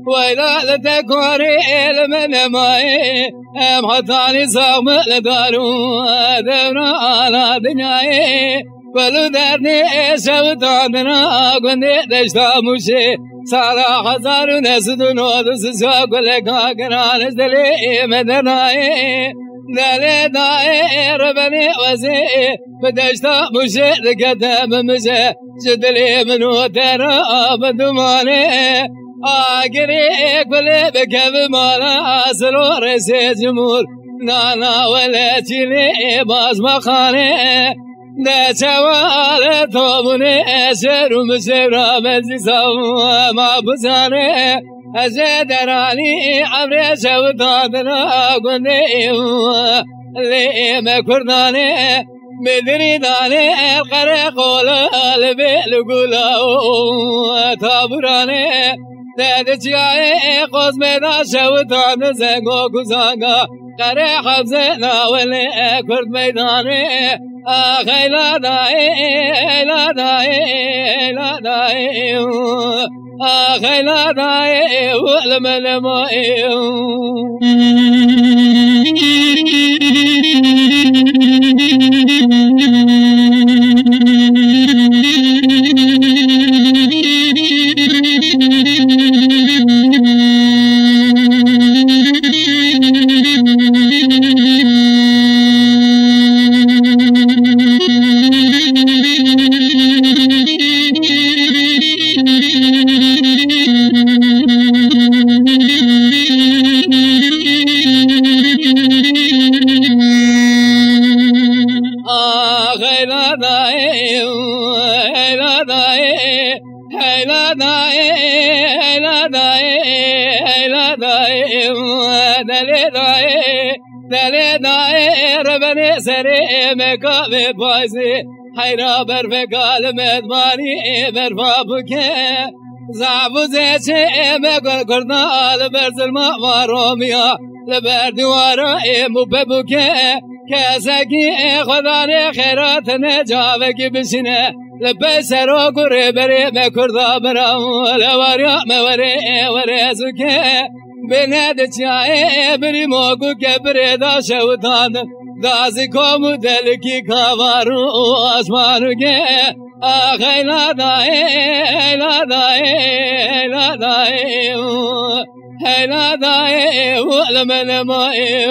وإذا تكوري من ماي أم حطاني صوم لدارو دبنا على دنياي ولو درني شوطاننا قندي دشتا مشي سارا حزار نسدون ودس ساق لك كران دلي مدناي دلي داي ربني وزي بدشتا مشي لكتب مشي جدلي منو ترى بدماني آگری کلی بکب مالا سرور سی جمهور نانا ولی چیلی باز مخانه ده چوال توبونه شروم شرا بزی سوا ما بزانه از درانی عمر شو دادنا گنده لیم کردانه بدری دانه قره قولا لبیل گولا تابرانه تدچای قوس میدا شوطان زنگو گزانگا قره حبزه ناولی کرد میدانه خیلا دای خیلا دای خیلا دای خیلا دای ولمن مای دلی دای ربنی سری مکاوی بازی حیرا بر فکال مدمانی برفا بکه زعبوزه چه مکر کردال بر ظلما وارومیا لبر دوارا مبه بکه کسکی خدا نه خیرات نجاوه کی بشینه لبه سرو گره بری مکردا برام لوریا موری وری سکه بنده چای بری موگو کبره دا شوطان دازی کوم دل کی کارو آسمانو گه خیلا دای خیلا دای خیلا دای خیلا دای ولمن مای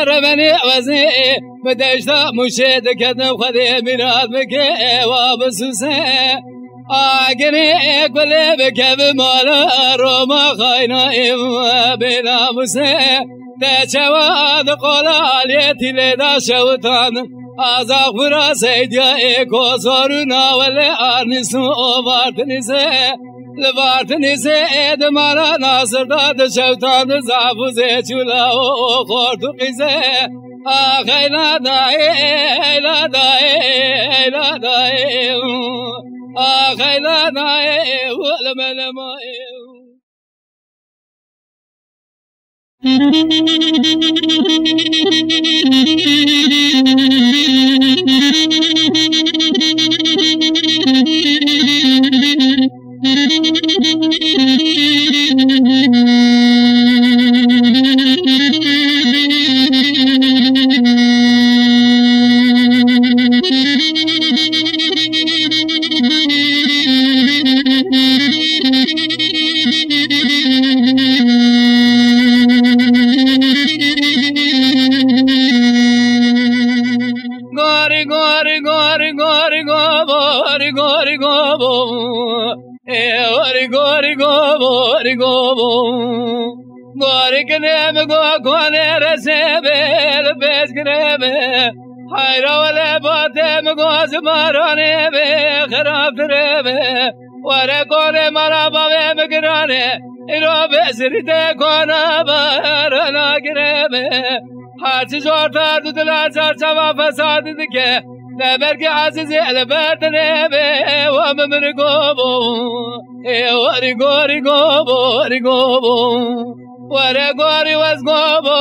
ربني وزي بدشتا مشيت كتب خدي مراد بكي وابسوسه آگری کلی بکب مالا روما خاینا بلا مسه تچواد قلالیتی لدا شوطان آزاق برا سیدیا ایکو زارونا ولی آرنیسو وارتنیسه لبارتنیسه اید مارا ناصر داد شوطان زعفوزه چولا و خورتو قیزه آخی لا دای لا دای لا دای آخی لا دای ولم گاری کنم گو کنه رسبل بس کنم حیرا ولی باتم گو زمارانه به خراب تربه وره کنه مرا باوه مگرانه ایرا بسریت کنه برنا کنه حاچی زورتا دودلا چرچوا فساد دکه لبرگ عزیزی البرتنه به و ممر گوبو وری گوری گوبو ری گوبو وره گوری وز گوبو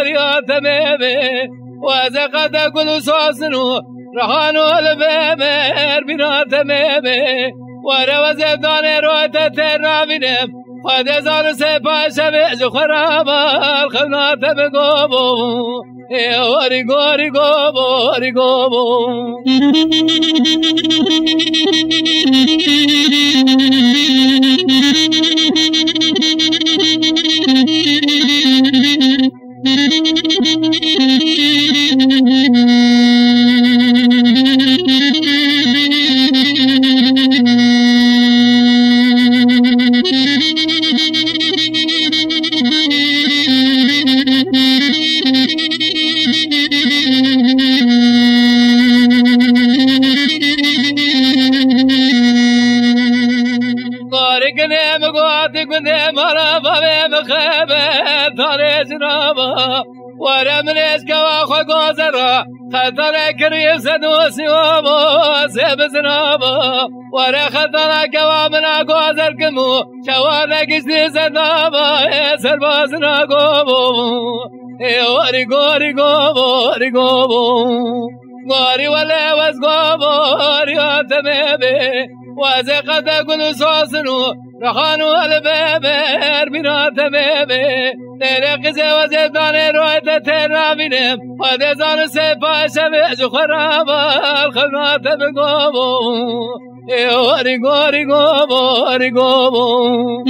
ریاتمه به وز قد کلو ساسنو رهانو البمر بیناتمه به وره وز دانه رویت ترنابینم خود زار سپاشه به خرابال خناتم گوبو وری گوری گوبو ری گوبو ورمنش كوا خو غزرا خطر كريم سدوسي وما سبزنابا ور خطر كوا منا غزر كمو شوانا كشتي زنابا سربازنا غوبو وري غوري غوبو ري غوبو غوري ولا وز غوبو رياتمه وز قد كل سوسنو رخانو الببر بیناتمه به نرقزه وزدان رویت ترابینم خود زان سپاشه به جو خرابال خناتم گوبو وری گوری گوبو ری گوبو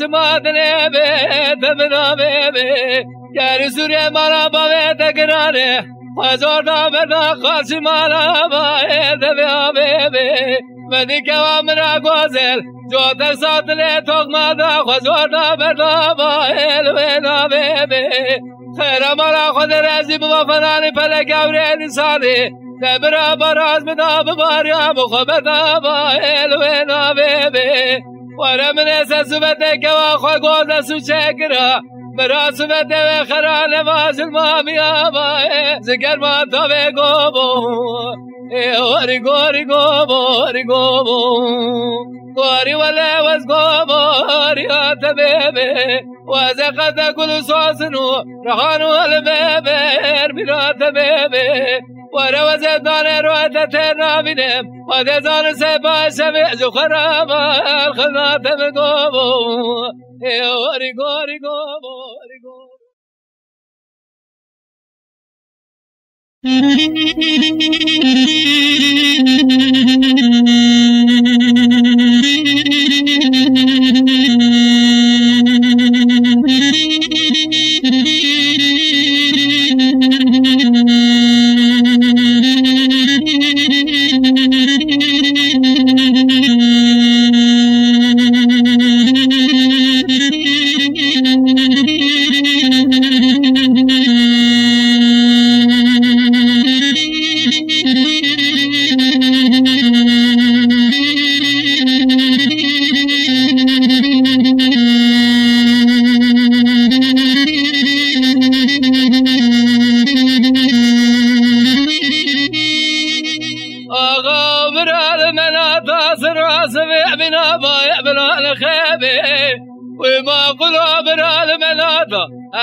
مادنه به تمنامه به گر سوره مرا باوه تگرانه هزار دامنا خاصی مرا باوه تبیامه به مدی که وامنا گوزل جو ترساتنه توقما دا هزار دامنا باوه لبنامه به خیر مرا خود رزی بوفنانی پلک اوره انسانی نبرا براز بنا بباریا مخبتا باوه لبنامه به ورمن سسبته كوا خو غوز سوچكرا براسبته وخران واز الماميا با ذكر ما تو گوبو وري گوري گوبو وري گوبو گوري ولا واز گوبو ريات بيبي وزقت كل سوسنو رهانو البيبي بيرات بيبي وروز دان روات ترابينم ودزان سپاشه به جو خرابال خناتم گوبو وري گوري گوبو وري گوبو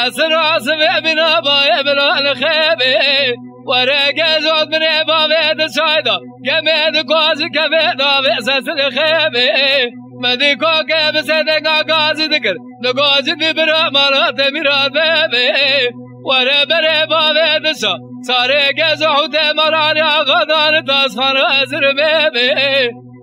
أسراس بنا باي بلا الخيبة ورقة زود من بابي تسايدا كميد قازي كميد بأساس الخيبة مدي كوكي بسيدنا قازي ذكر نقازي دي برا مرات مرات بيبي ورا بري بابي تسا ساري قزو حوتي مراني غدان تاسخان أزر بيبي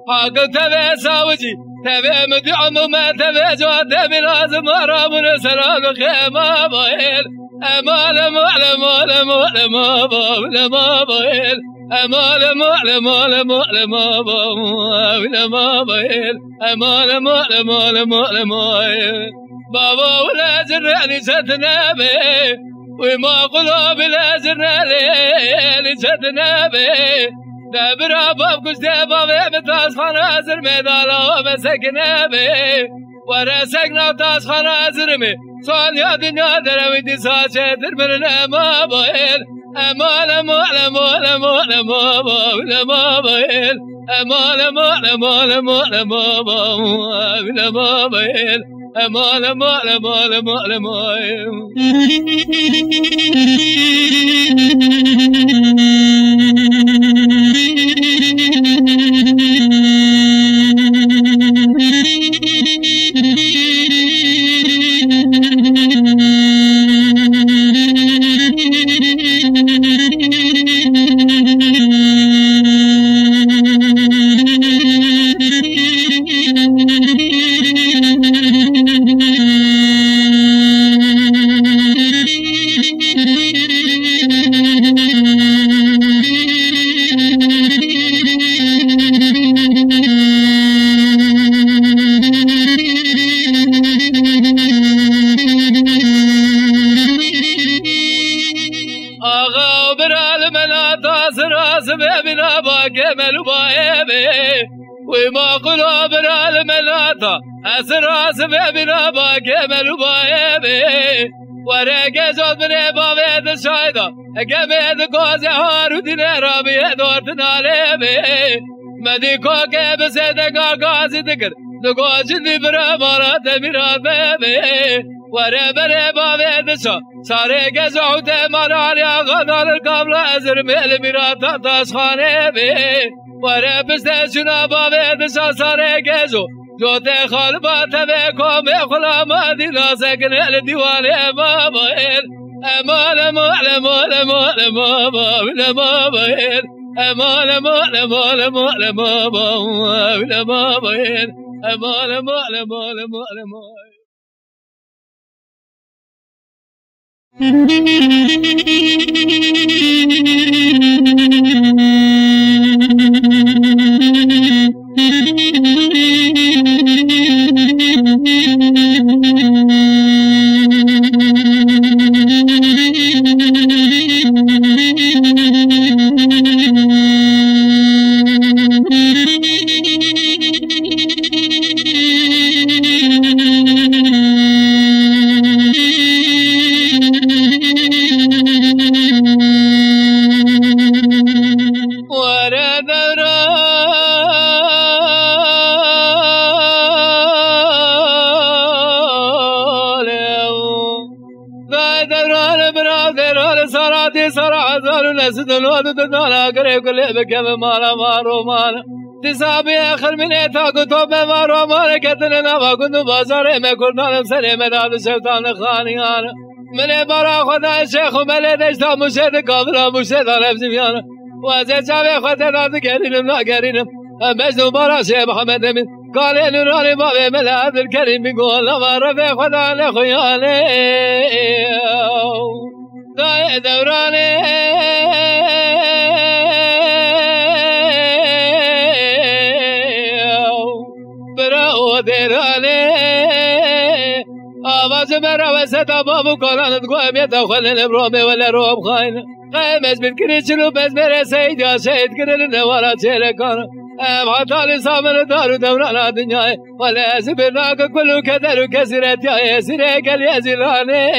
حق تبي ساوجي تبي مدي عموما تبي جواد تبي لازم أرابنا سلام خيمة بايل أمال مال مال مال ما بايل ما بايل أمال مال مال مال ما بايل ما بايل أمال مال مال مال ما بابا ولا زرني ستنبي وما قلوب لا زرني ستنبي دبر باب كش دباب بتاس خانه زر مدالا مسكنه به ورسكنا تاس خانه زر می ثانية دنيا درمي دي ساچه در من ما بايل امال مال مال مال ما بايل ما بايل امال مال مال مال ما بايل ما بايل امال مال مال مال ما وما قلوب الملاطة أسراس بنا باكمل بايبي ورقة زود من بابي الشايدة قميد قوزي هارو دينيرا بيدورتنا ليبي مدي كوكي بسيدك قازي ذكر نقوشي دي برا مرات مرات بيبي وربني بابي دشا ساري قزعوتي مراني غدار القبل أزر ميل مرات تاسخاني بي وربسته شنا بابي دشا ساري قزو جوتي خالبات بيكم يخلا مادي ناسكن الديواني بابايل أمال مال مال مال بابايل بابايل أمال مال مال مال بابايل بابايل أمال مال مال مال مال سدلود دنا قريب قلب كم مالا مارو مالا تسابي آخر من إتاق توب مارو مالا كتلنا وكنت بازار ما كنا نسري مداد الشيطان خانيانا من برا خدا الشيخ وملي دشتا مشهد قابل مشهد لفظ بيانا وزي شابي خدا داد قرينم لا قرينم مجنو برا شيخ محمد من قال إنو راني بابي ملاد الكريم بيقول لما رفي خدا لخياني داي دوراني براو ديراني آواز مرا وسط بابو كلانت قوم يدخل البرومي ولا روب خاين قيمز بالكريش شلو بس مرا سيد يا سيد كرل النوارا تشيلكان حتى لسامر دارو دوران الدنيا ولا سبرناك كل كدر كسرت يا سريك اليزراني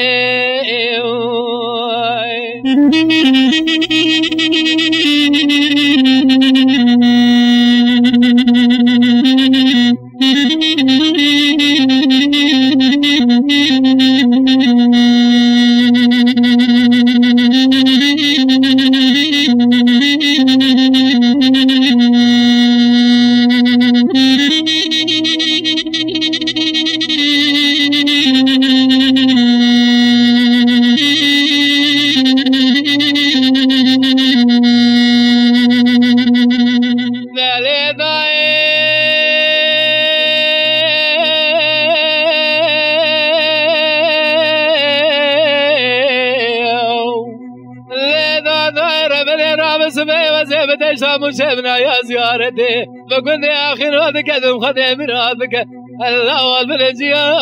رام سبي وزيب تشام وشبنا يا زيارتي فكنت آخر هذا كذب خدم رابك الله والبلجيا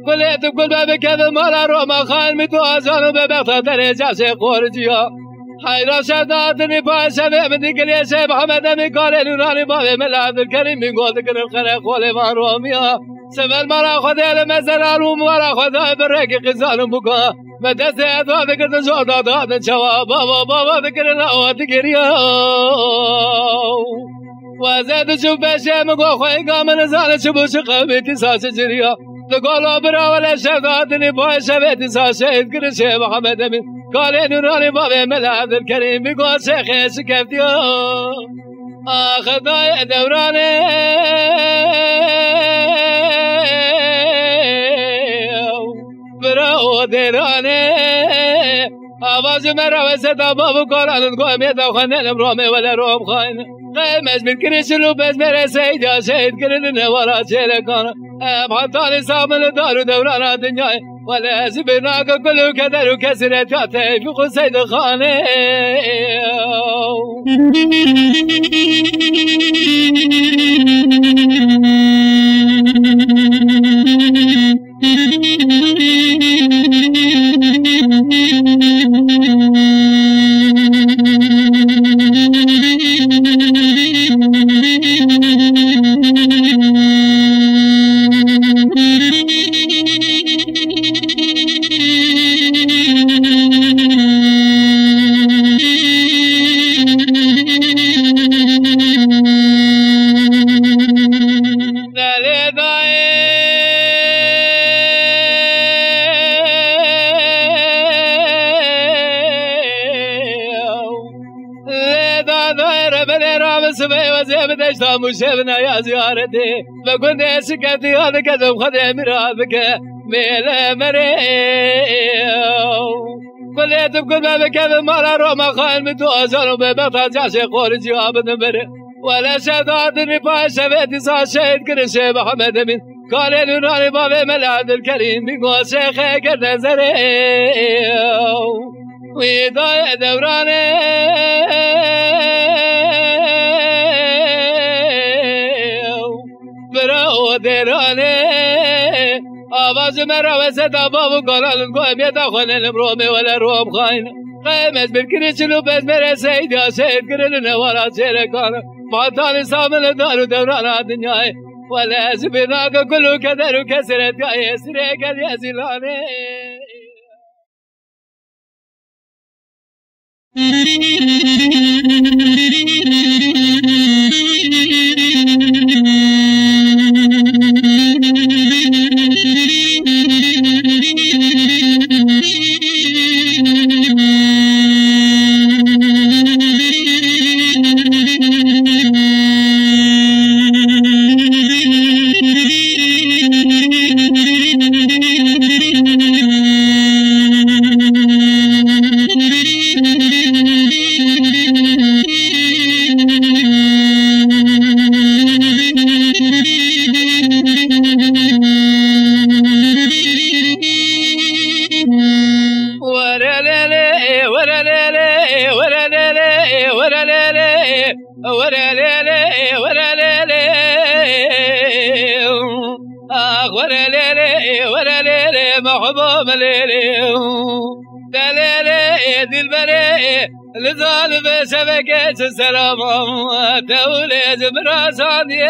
قلت كل باب كذب مالا روما خان متوازن ببغتا درجة سيقورجيا حيرا شداتني باشا من ذكر يا شيخ محمد من قال نوراني بابي من عبد الكريم من قول ذكر الخلق ولي ما روميا سمع المرا خذ المزل الروم ورا خذ بريك قزال بكا مدرسة هذا ذكر نزود هذا شوا بابا ذكر الله ذكر يا وزاد شوف باشا مقو خوي قام نزال شبو شقبي تساس جريا تقول برا ولا شفاتني باشا بتساس يذكر شيخ محمد من قال نوراني بابي من عبد الكريم بيقول شيخ سكفتي آخذ دوراني برا وديراني آواز مرا وسط بابو قرآن القوم يدخل الامرام ولا روم خاين قيمش بالكريش اللوبس مرا سيد يا سيد كرننا ورا شيلكان بحطاني سامن الدار دوران الدنيا ولا زبناك كله كدر وكسرت كاتي في قصيد خاني سبي وزيب تشتام وشبنا يا زيارتي فكنت سكتي هذا كذب خدم رابك ميلا مريو قلت بكل ما بكذب مالا روما خاين متوازن ببطا جاشي قول جواب نمر ولا شدادني باشا بيتي صار شهيد كل شيء محمد من قال نوراني بابي ملعب الكريم بيقول شيخي كرنا زريو ويضايا دوراني برا وديراني آواز مرا وسط بابو قرآن القوم يدخل الامروم ولا روم خاين قيمش بالكريش اللوبس مرا سيد يا سيد كرننا ورا شيلكان معطاني سامن الدار دوران الدنيا ولا زبناك كله كدر وكسرت يا سريك يا زلاني محبوب ليلي دليلي دي البري لظالم شبكة السلام تولد براساني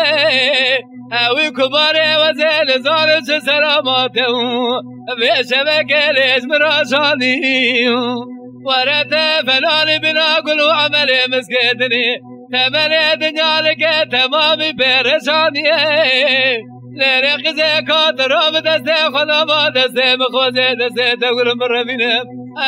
اوي كباري وزيل ظالم سلامات بشبكة الاسم راساني ورد فلاني بنا كل عملي مسكتني تمني دنيا لك تمامي برساني لرق زكاة رام دسته خدا ما دسته مخوزه دسته تقول مرمينه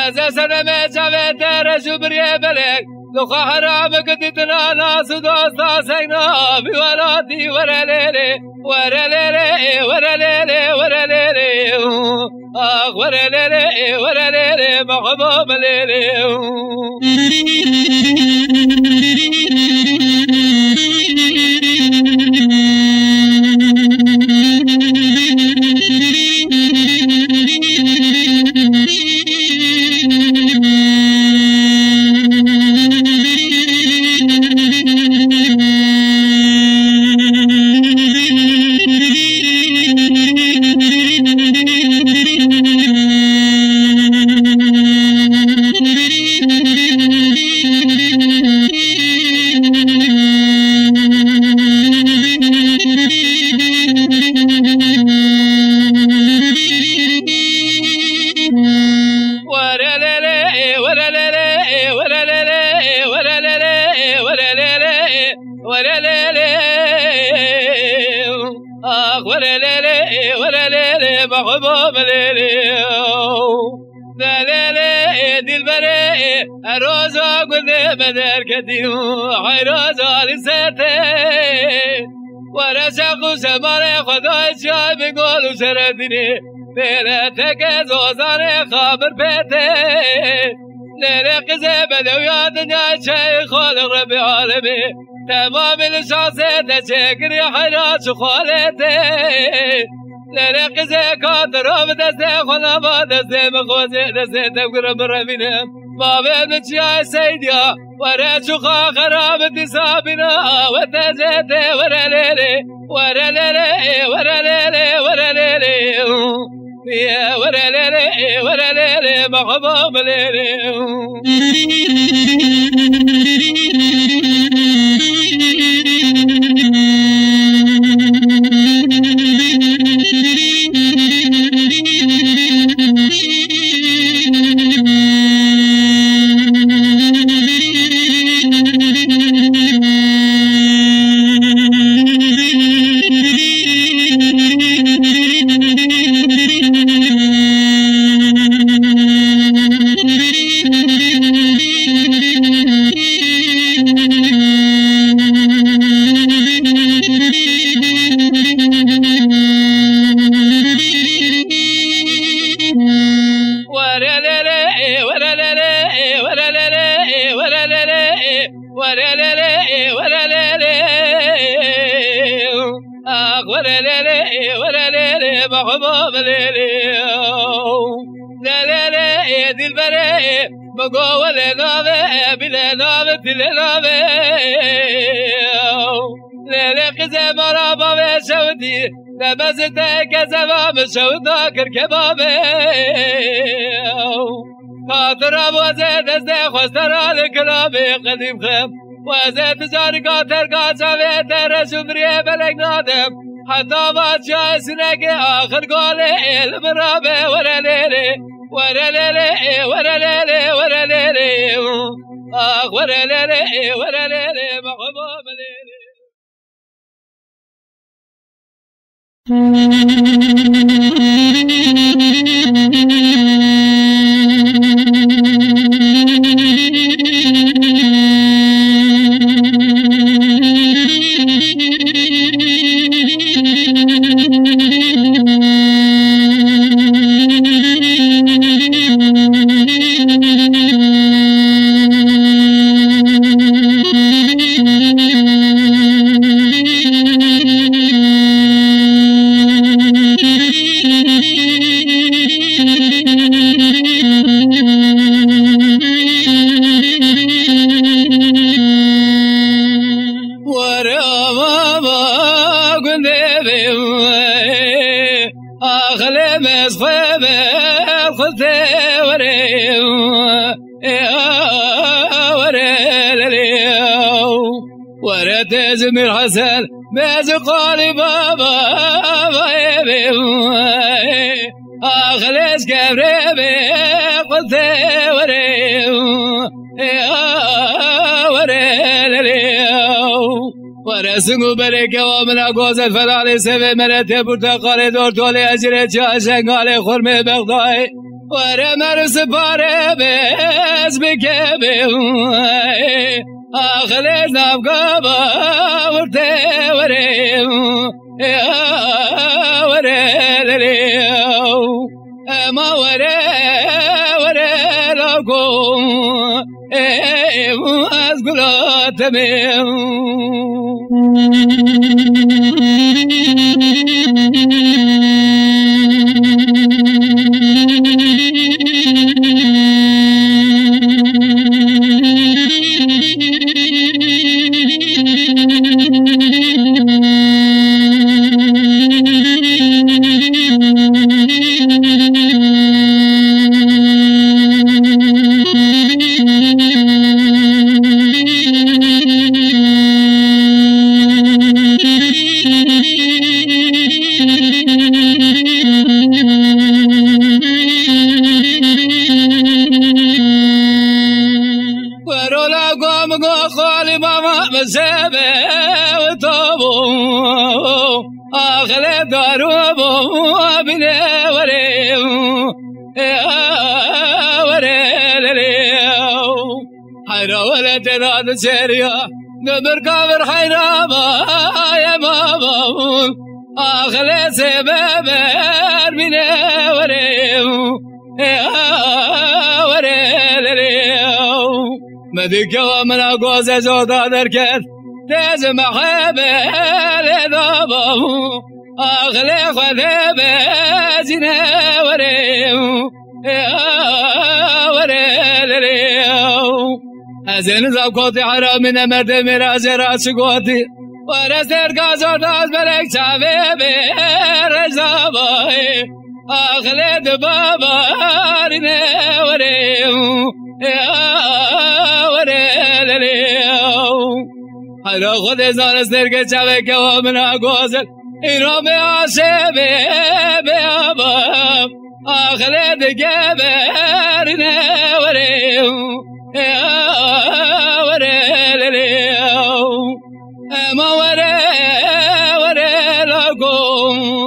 از سنم شبت رشو بریه بلک لخا حرام کدیتنا ناس دوستا سینا بیوالادی ورلیلی ورلیلی ورلیلی ورلیلی آخ ورلیلی ورلیلی محبوب لیلی دل بره روزا گل بدر کدیو حیرازا لسته ورشق زمان خدای جای بگل و سردینه بیرته که زوزان خابر پیته لیل قزه بدویا دنیا چه خالق رب عالمه تمام الشاسه تشکری حیرات خالته لیل قزه کاترام دسته خلابا دسته مخوزه دسته تبقر برمینه بابه نچیای سیدیا ورشو خراب تسابنا وتزته ورليلي ورليلي ورليلي ورليلي يا ورليلي ورليلي محبوب ليلي محبوب ليلي ليلي دل بري بقول نابه بلا نابه بلا نابه ليلي قزة مرابا بشودي لبزتك زمام شودا كركبابه خاطر ابوزه دسته خستران كلامي قديم خم وزه تجاري قاتر قاچه تر شمريه بلك نادم حتى بادشاہ سنگ آخر گولے علم رابے ورلیلے ورلیلے ورلیلے ورلیلے آخ ورلیلے ورلیلے محبوب لیلے زمير حسن ماز قالي بابا اخلص كبري قلت ورسنگو برکه و من گوزه فلال سوه مرته برتقال دور طول اجره چه شنگال خرم بغدای وره مرس پاره بز بکه آخر نبگا ورته وره وره لیو اما وره لگو از گلاتمه آخر دارو بو بینه وره وره تناد سريا نمر كافر حيرابا يا مامون آخر سبب من وريو وريو مدك ومن أقوز زودا دركت تاز محبة لذابو آخر خذب زنا وريو ازن زاوكوتي حرام من مرد مراز راس قوتي ورسر قازر داز بلك شابيبي رزابي اخلد بابا رنا وريو حالا خود زان سرگ شابه که ومنا قوزل ایرام عاشبه بیابم آخلد گبرنا وريو ما وري لكم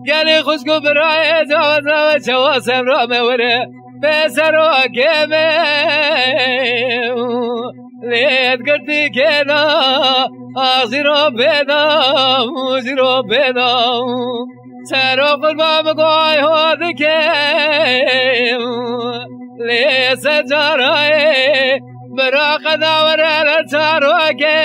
قالي خشكو براي زوزا وشواسم رامي وري بسرو كيمي ليت قرتي كينا آخرو بينا موزيرو بينا سرو قربا مقاي هودكي لي سجاراي براقدا ورا لتاروكي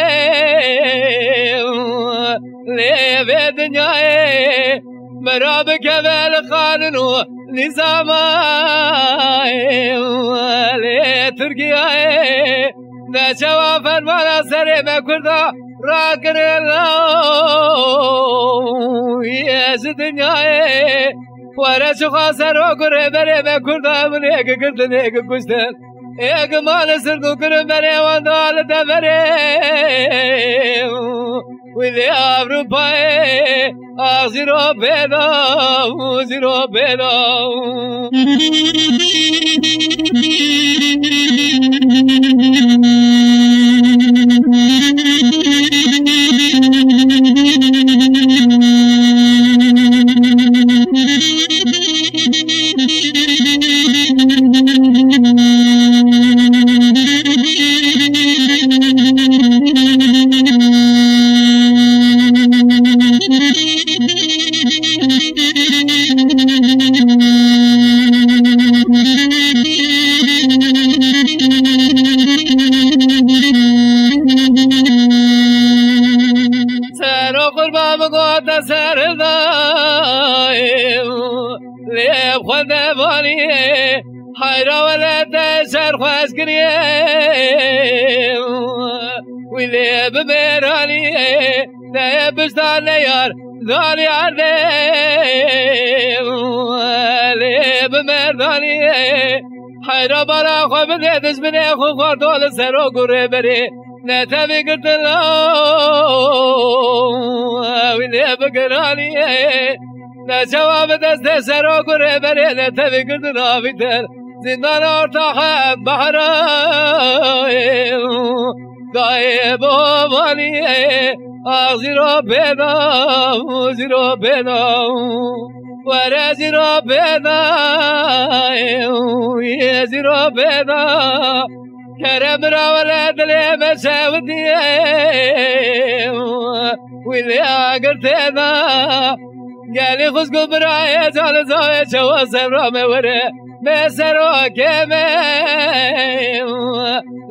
لي بدنياي مرابك بالقانون نظامي لي تركيا نشوف المناصر ما كردا راكن الله يس دنياي ورشو خاسر وقرب ما كردا من هيك قلت هيك كشتل هيك ما نصر قرب مري وندال دمري وذي أوروباي أخزيرو بيدا وزيرو بيدا حيرا ولا تسر خواز كريم وذي بميراني ذي بستان ليار ذالي عرديم ذي بميراني حيرا برا خواب ذي دزمني خو خواردول سرو قربري نتبي قلت الله وذي بقراني نجواب دست سرو قربري نتبي قلت الله بيتر زندان ارتاح بحرائي غايب وماني اغزيرو بينا وزيرو بينا ورزيرو بينا ويزيرو بينا كرم راولا دلي مساودي واللي اقرتنا قالي خسكو براي زال زاوية شواسم رامي وري بسرو كمي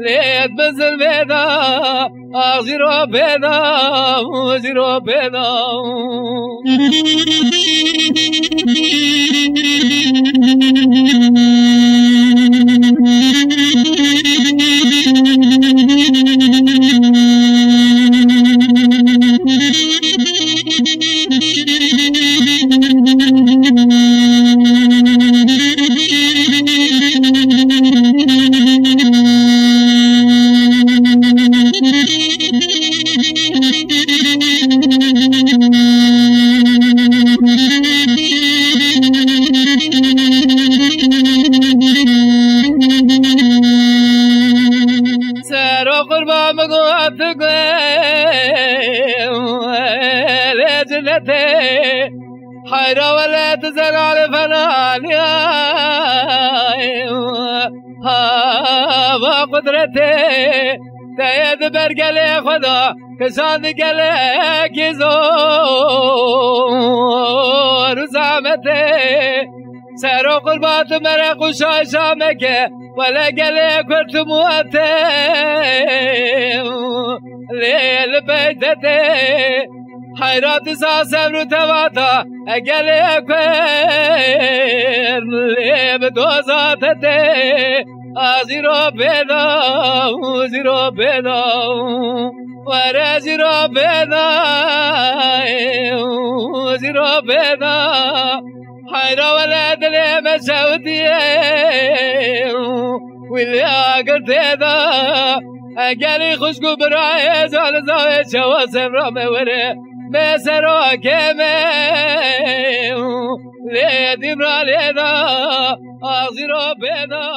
ليت بزل بيدا أغزيرو بيدا وزيرو بيدا حيرة ولا تزال على فناني ها قدرتي تايد برقلي خدا كسان قلق يزور زعمتي سارو قربات مرق وشاشامك ولا قلق ورتموتي ليل بيتتي حيرات ساسم رو تواتا اگل اکویر لب دوزاتته ازیرو پیدا وزیرو پیدا ورزیرو پیدا وزیرو پیدا حیرا ولد لمسعودیه ولی اگر تیدا اگلی خوشگو برای زال زاوی شواسم را موره بسرو کمه لیدیم را لیدا آغزی را بیدا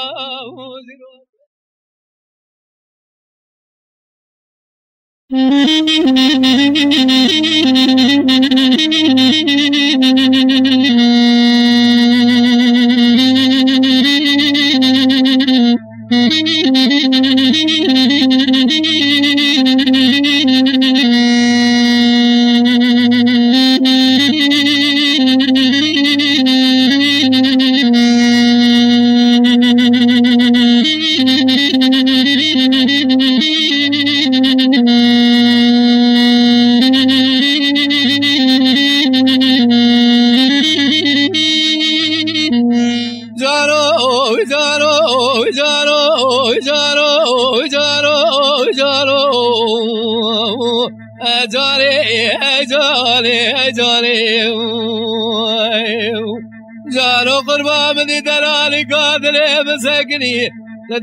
جانو قربان دی دلالی قادلی مسکنی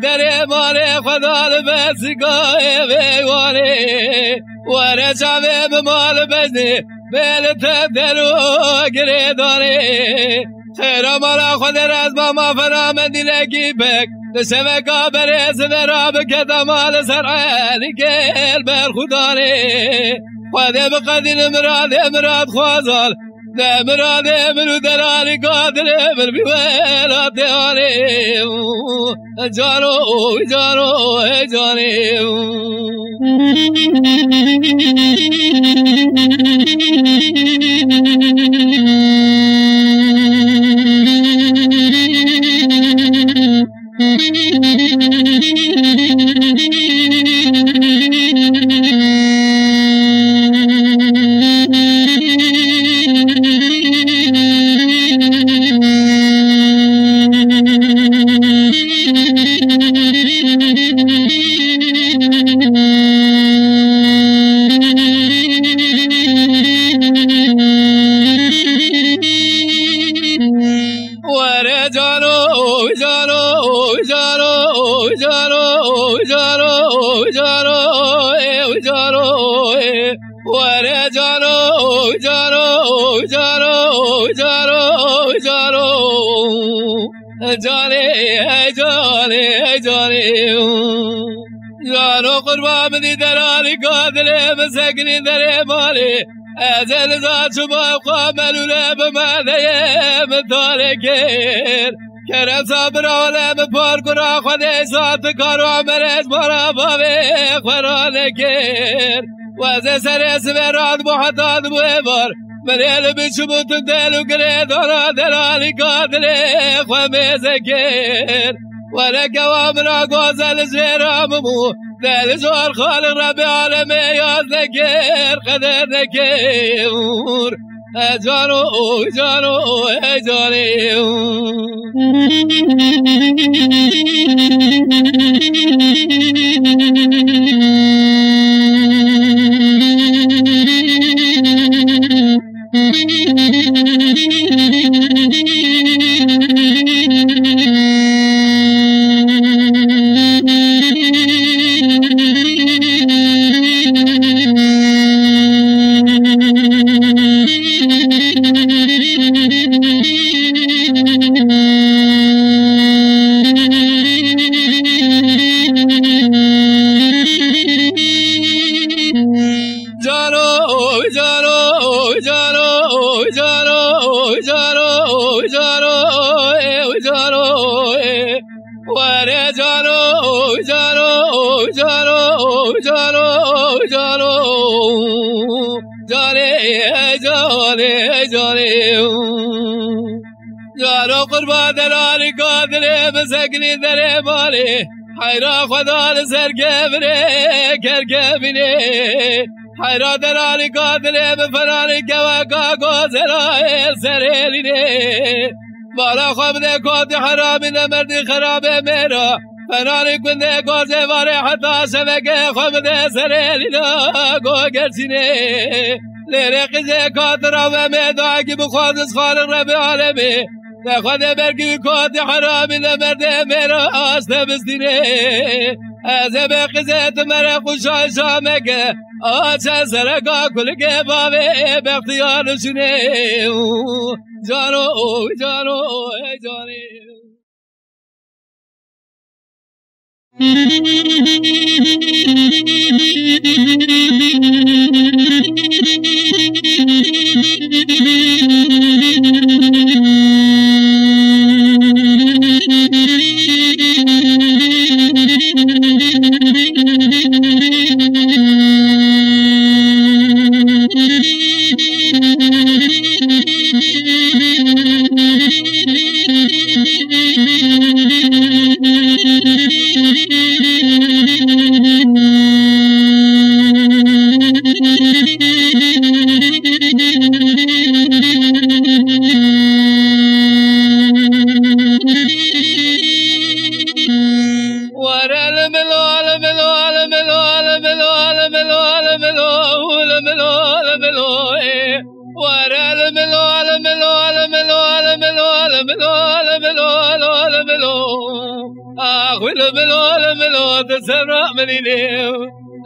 دری مالی خدا لبسگاه بیوانی وره شاوی بمال بزنی بیل تبدلو گریدانی خیرا مالا خود رز با ما فرامندی لگی بک دشوه کابری سفرا بکتا مال سرعالی گل بر خدانی خواده بقدین مراد خوازال مراد منو دلالی قادر من بیویلات دیانی جانو جانو جانی جانو قربان دی دلالی قادلی مسکنی دری مالی ازل ذات شما قاملو لب مدیم تالکیر کرم صبر عالم پار کرا خودی سات کارو عمرش برا باوی خورانکیر وزه سر سوراد محطات بویبار ملیل بشبوت دلو گریدانا دلالی قادلی خوامی زکیر ولك وامنا غزل زيرامو دل زور خالق رب العالمين يا ذكر قدر ذكر جانو جانو جانو جارو قربان دلالی قادری بسکنی دری مالی حیرا خدا لسر گبره کرگبینی حیرا دلالی قادری بفرانی گوکا گوزرای سرینی بالا خمده کود حرامی نمردی خرابه میرا فرانی کنده گوزه واره حتا شبکه خمده سرینی گوگرسینی لیره قیزه کاترا و میدعا که بخوادش خالق رب العالمین خود برگی کود حرامی نمرده میرا آسته بستینه از بقیزت مرا خوشای شامگه آچه سرگا کلگه باوه بختیارشونه جانو جانو جانی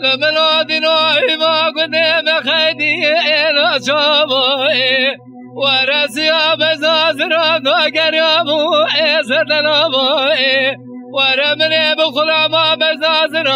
لملو دينوي ما قدام خيدي إلى شابوي ورسيا بزازر دوغر يابو إسدنابوي ورمني بخلا ما بزازر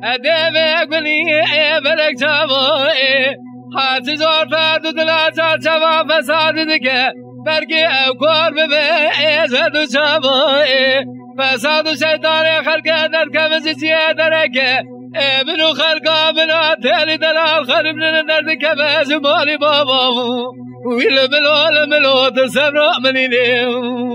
أدمي قلي بلك شابوي حاتي زورتا دودلا شابا فساد دكي برقي أكور ببي إسدو شابوي فساد شيطان خلق درك مزيسي درك ابن خلقا من عتالي دلال خرب لنا نردك بازمالي بابا ويل بلو ملو تسرع مني ليو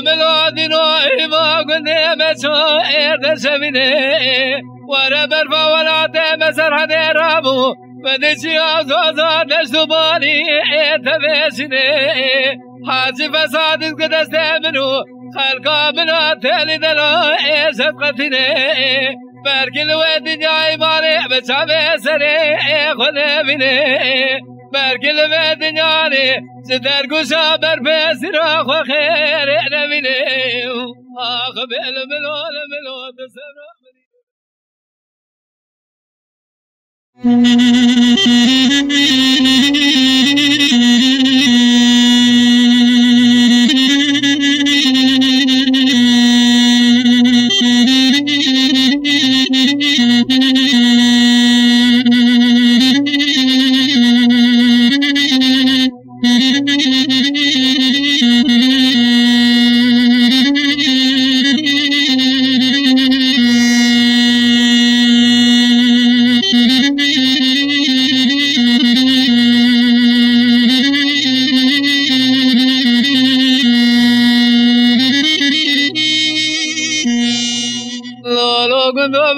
ملادين وإيما قلنا مسو إرد سبيني ورا برفا ولا تمسر هذا رابو بديشي أزوزا دشتباني إتبسيني حاجي فساد قدس منو خلقا بنا تالي دلو إسفقتيني بركل ودي جاي مالي بشابه سري خلي بيني بركل ودي جاني ستر قشا بربسر خو خير نبيني آخ بالملو تسرع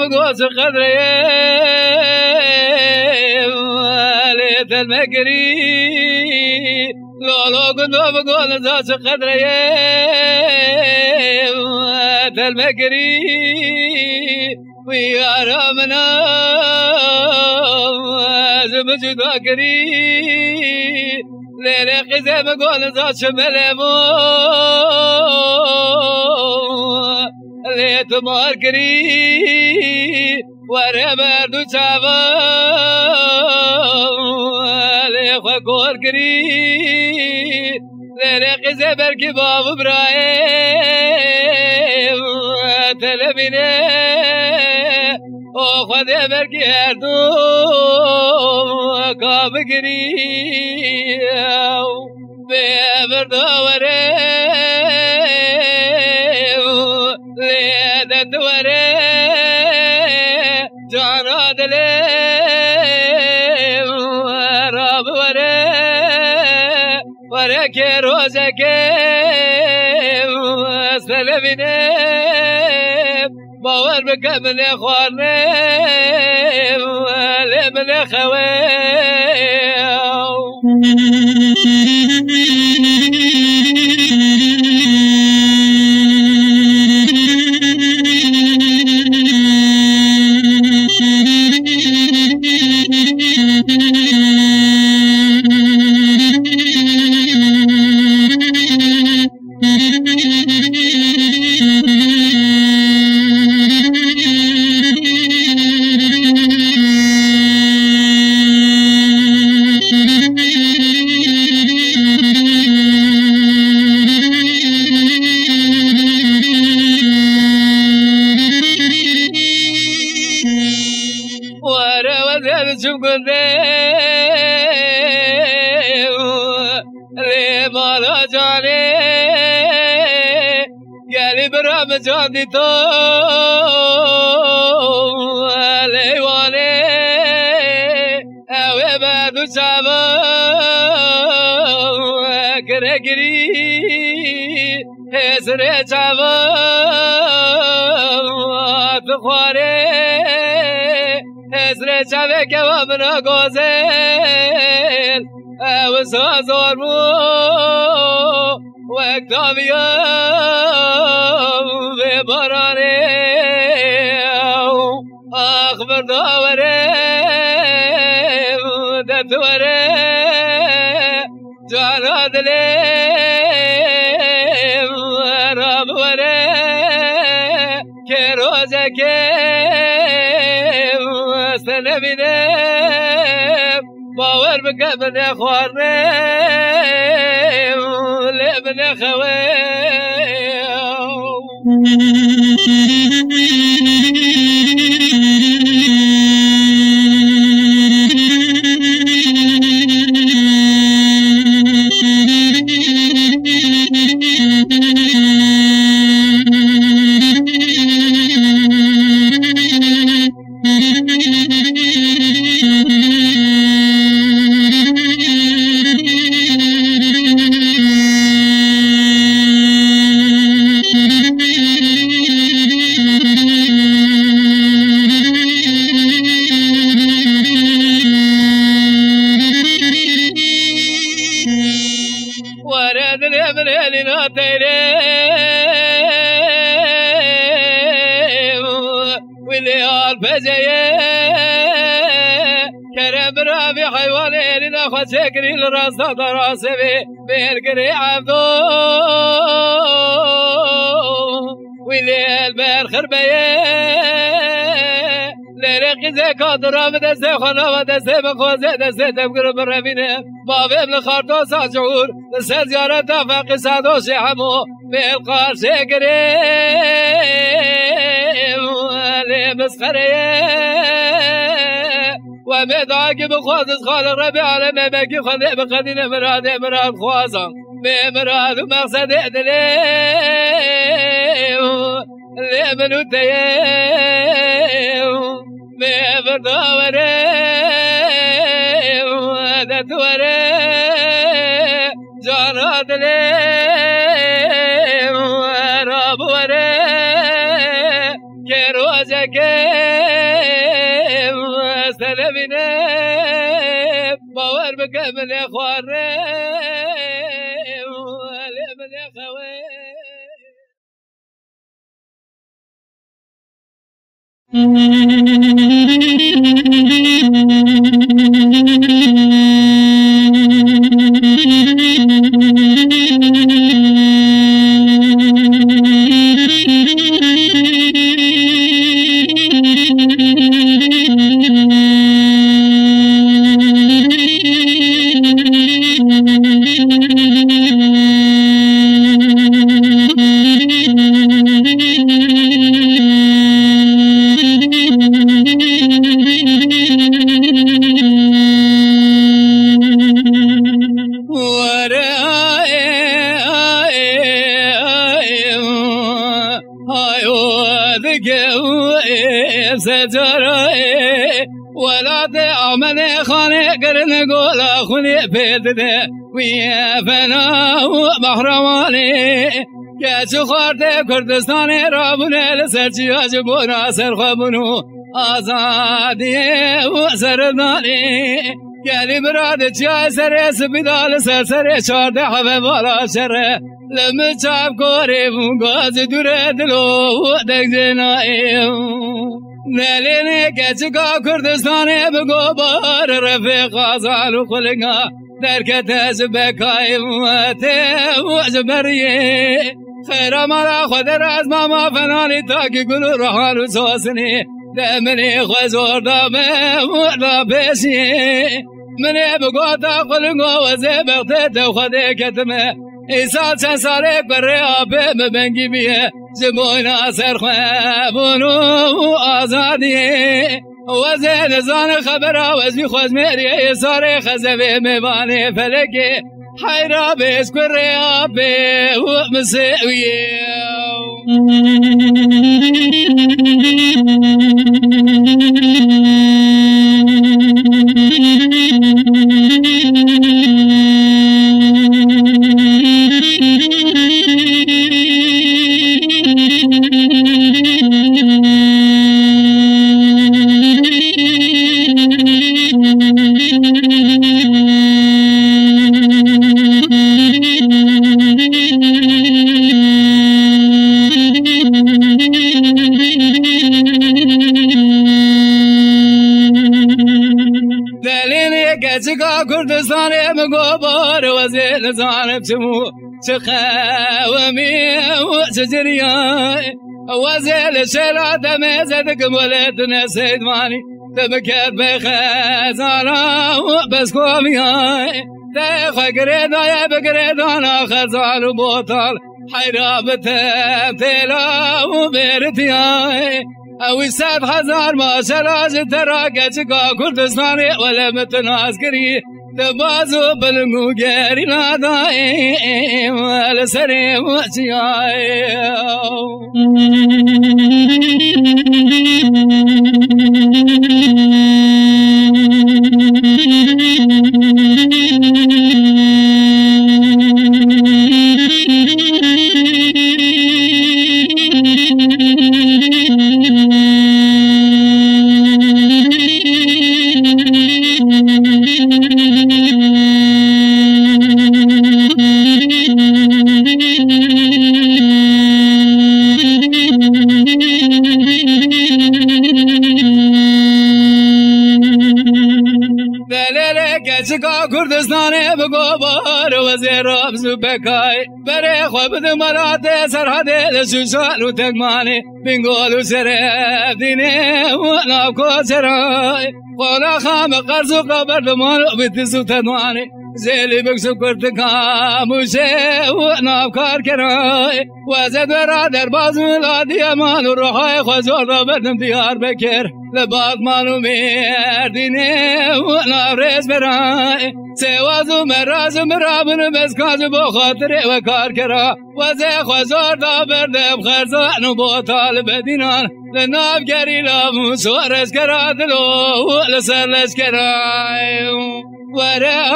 بقوس قدري وليت المقري لولو كنت بقوس قدري وليت المقري ويا رامنا زمجد وكري ليلة قزم بقوس شملمو ليت ماركري ورا دو چاوا لي خور كري لرق زبر كي باب ابراهيم تلبينه او خد بركي هردو كاب كري بيبر دوره ليدت وره جانا دلي راب وره وره که روزه که سلبینه باور بکن من خوارنه لمن خواه جاندی تو لیوانه اوه بدو چاوا کرگری هزره چاوا تخواره هزره چاوه که وامنا گازل اوه سازار مو وقتا بیام به بارانه اخبر داوره دتوره جانا دلی رام وره که روزه که سنبینه باور بکن من خوارنه لمن خواه دار بجيه كرم برابي حيواني لنا خشكري لراسه دراسه بيرقري عبدو ويليل برخر بيه لرقي زي قادرة بدسته خنا بدسته بخوزه دسته تبقر بربينه بابي ابن خارطو ساجعور دسته زيارة تفاقي سادو شحمو بالقار شكريم ولي مسخريه ومدعاك بخوزش خالق ربي على مبكي خلق بقدين مراد خوازم بمراد ومقصد ادليم اللي منو تيم بفردا وريم ودت وريم جانا دليم وراب وريم كروزكيم سلمينيم باور بكمل يا خواريم ولمن يا خويم ولا تعمل خاني قرن قول أخوني بيدده ويا فنا وبحرواني كاتو خارده كردستاني رابونه لسرچي واجبونا سرخبونو آزادي وسرداني كالي براد چای سر سپیدال سر چارده حوه بالا شره لم چاب کوری فونگاز دوره دلو دک جنائیم نلینه کچکا کردستانه بگو بار رفیق آزالو خلقا درکت از بکایم و تیم و جبریه خیر مالا خود راز ماما فنانی تاکی گلو روحانو سوسنی دمنی خوزور دامه مردا پیشیه منی بگو تا خلقا و زبقت تو خودی کتمه ایسال چند ساله بره آبه مبنگی بیه زموینا سرخوابونو آزادیه و زید زان خبر آوزی خوز میریه ایساره خزوه میبانه فلکه حیرا بیس کره آبه و مسیویه چکا کردستانه مگو بار وزیل زانب چمو چخوامی و چجریای وزیل شرات میزد کمولت نسیدوانی تبکر بخزانا و بسکومیای تخواه گریدای بگریدانا خزال و بوتال حیرابت تیلا و بیرتیای اوی 100,000 ماشالاج تراکه چکا کردستانی ولی متناز کری تبازو بلنگو گری نادایم ولی سریم وچیای وزير بزبكاي بري خبد مرات سرحد لسوسان وتقماني بنقول سراب ديني وانا كو سراي وانا خام قرص قبر دمان بتسو تدواني زيلي بكسو كرتكا موشي وانا بكار كراي وزد ورادر بازو الادي امان وروحي خزور رابدن ديار بكر لباق مانو ميرديني وانا ريس براي سوازو مرازو مرابن بسكازو بخاطري وكار كرا وزي خزور دابردم خرزانو بوطال بدينان لناب گری لامو سوارش کرا دلو لسرلش کراي وره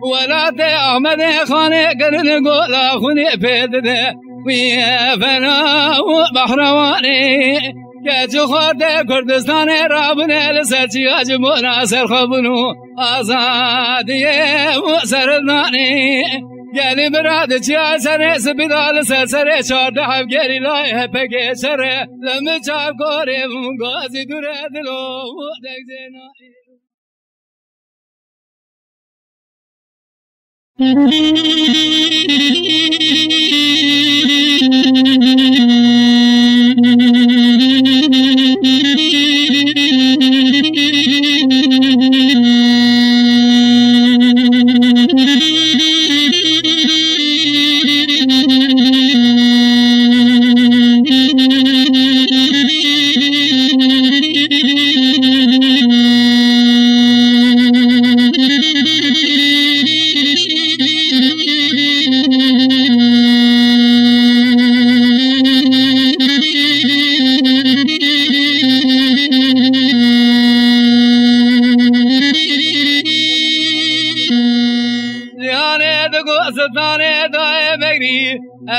ولا أحمد خاني قرن قولا خوني بيدده ويا فنا وبحرواني كاتو خورده كردستان رابنه لسرچي اجمونا سرخبنو آزادیه وسرداني گلی براد چیا سره سپیدال سره چارده هم گری لایه پکه سره لمه چاب کاره گازی دوره دلو دک زنایی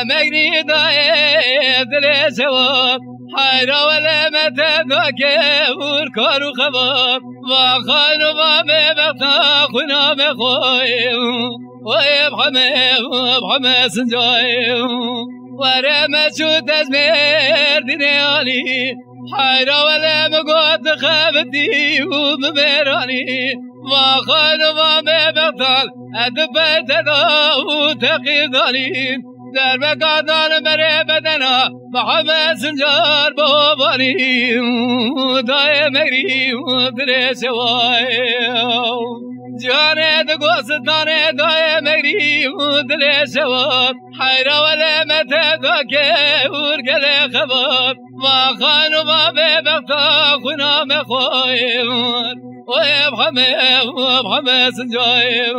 مغني داي دل سواب حيرا ولا متدك وركار خباب وخان وما بقى خنا بخوي ويبحم سنجاي ورما شو تزمير دنيالي حيرا ولا مقود خابتي وبميراني وخان وما بقى أدبت داو تقيدالي در مقادان بره بدنا محمد سنجار بابانی دای مگری در سوای جانه دگوستانه دای مگری در سوای حیرا ولی متدکه ورگل خباب و خانو بابه بختا خنا مخوای ويبحم سنجاي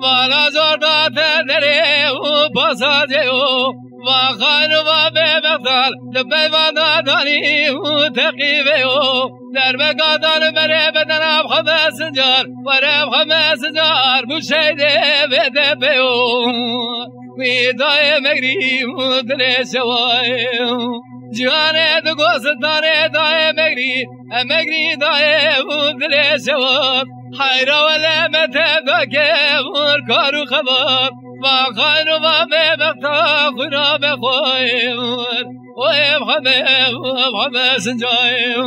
وانا زردات دري وبصاجيو وخانو بابي بغدال دبي وانا داني وتقيبيو در مقادان بري بدنا بخمس سنجار ورا بخمس سنجار بشيدي بدبيو ويداي مغري ودري شوايو جوانه دگوستانه دای مگری دای ودري شواب حيرا ولا متدك وركارو خباب وخانو بابي بغتا خنا بخوير ويبحم سنجايو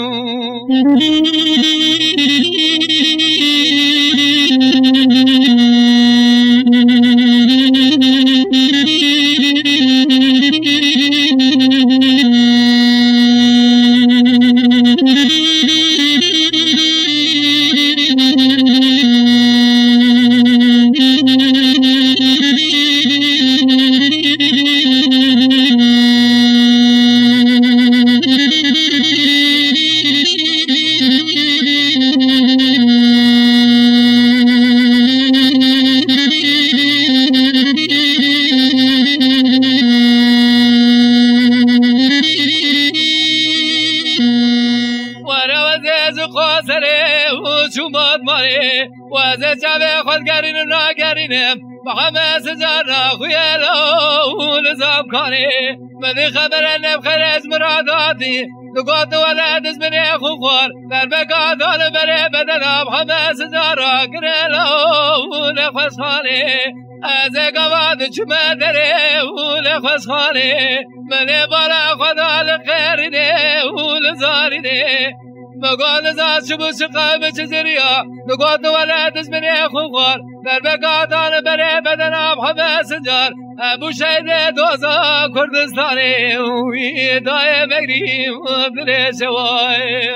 خانه و از جبه خودگرین و ناگرینم محمد سجانا خویلو نظام خانه مدی خبر نبخیر از مراداتی دقات ولد از من خوخور در بقادان بره بدنا محمد سجارا گرلو نفس خانه از قواد چمه دره و نفس خانه من بالا خدا لخیرینه و لزارینه مقال زاد شبو شقام چزریا نقاط ولد از من خوخور در بقادان بره بدنا محمد سجار ابو شهید دوزا کردستانی وی دای مگریم دل شوای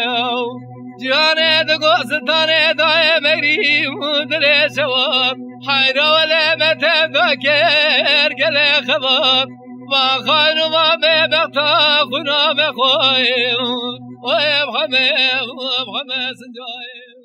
جان دگوستان دای مگریم دل شوای حیرا ولی متفکر گل خبر ما خاین و ما ببختا خونا بخوایم و محمد سنجایم